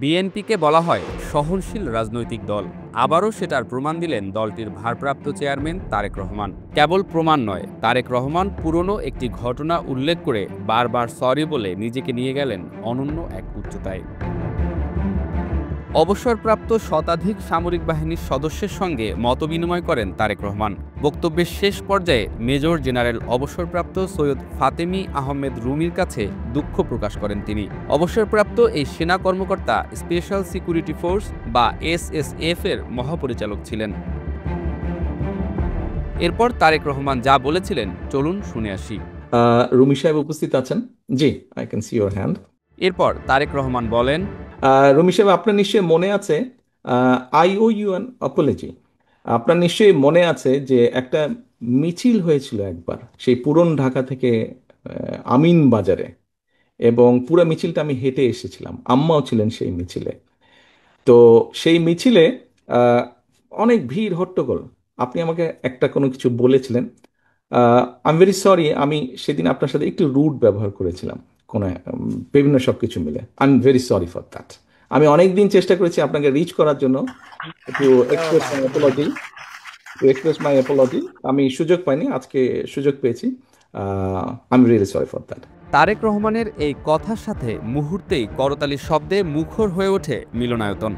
বিএনপিকে বলা হয় সহনশীল রাজনৈতিক দল। আবারও সেটার প্রমাণ দিলেন দলটির ভারপ্রাপ্ত চেয়ারম্যান তারেক রহমান। কেবল প্রমাণ নয়, তারেক রহমান পুরনো একটি ঘটনা উল্লেখ করে বারবার সরি বলে নিজেকে নিয়ে গেলেন অনন্য এক উচ্চতায়। অবসরপ্রাপ্ত শতাধিক সামরিক বাহিনীর সদস্যের সঙ্গে মতবিনিময় করেন তারেক রহমান। বক্তব্যের শেষ পর্যায়ে মেজর জেনারেল অবসরপ্রাপ্ত সৈয়দ ফাতেমি আহমেদ রুমির কাছে দুঃখ প্রকাশ করেন তিনি। অবসরপ্রাপ্ত এই সেনা কর্মকর্তা স্পেশাল সিকিউরিটি ফোর্স বা এসএসএফ এর মহাপরিচালক ছিলেন। এরপর তারেক রহমান যা বলেছিলেন চলুন শুনে আসি। রুমি সাহেব উপস্থিত আছেন? জি, I can see your hand. এরপর তারেক রহমান বলেন, রুমি সাহেব, আপনার নিশ্চয়ই মনে আছে, I owe you an apology. আপনার নিশ্চয়ই মনে আছে যে একটা মিছিল হয়েছিল একবার সেই পুরন ঢাকা থেকে আমিন বাজারে, এবং পুরো মিছিলটা আমি হেঁটে এসেছিলাম, আম্মাও ছিলেন সেই মিছিলে। তো সেই মিছিলে আহ, অনেক ভিড় হট্টগোল। আপনি আমাকে একটা কোনো কিছু বলেছিলেন। আই এম ভেরি সরি, আমি সেদিন আপনার সাথে একটু রুড ব্যবহার করেছিলাম কোনো বিভিন্ন সব কিছু মিলে। I am very sorry for that. আমি অনেক দিন চেষ্টা করেছি আপনাকে রিচ করার জন্য, টু এক্সপ্রেস মাই অ্যাপোলজি, আমি সুযোগ পাইনি, আজকে সুযোগ পেয়েছি। I am really sorry for that. Tarique রহমানের এই কথার সাথে মুহূর্তেই করতালির শব্দে মুখর হয়ে ওঠে মিলনায়তন।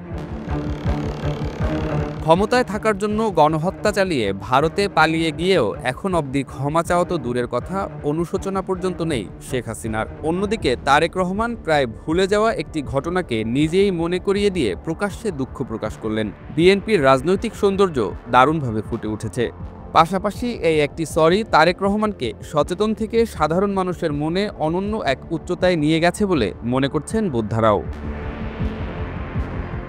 ক্ষমতায় থাকার জন্য গণহত্যা চালিয়ে ভারতে পালিয়ে গিয়েও এখন অবধি ক্ষমা চাওয়া তো দূরের কথা, অনুশোচনা পর্যন্ত নেই শেখ হাসিনার। অন্যদিকে তারেক রহমান প্রায় ভুলে যাওয়া একটি ঘটনাকে নিজেই মনে করিয়ে দিয়ে প্রকাশ্যে দুঃখ প্রকাশ করলেন। বিএনপির রাজনৈতিক সৌন্দর্য দারুণভাবে ফুটে উঠেছে। পাশাপাশি এই একটি সরি তারেক রহমানকে সচেতন থেকে সাধারণ মানুষের মনে অনন্য এক উচ্চতায় নিয়ে গেছে বলে মনে করছেন বোদ্ধারাও।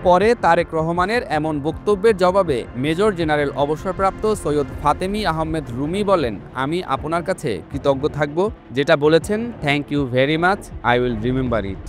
পরে তারেক রহমানের এমন বক্তব্যের জবাবে মেজর জেনারেল অবসরপ্রাপ্ত সৈয়দ ফাতেমি আহমেদ রুমি বলেন, আমি আপনার কাছে কৃতজ্ঞ থাকব, যেটা বলেছেন thank you very much, I will remember it.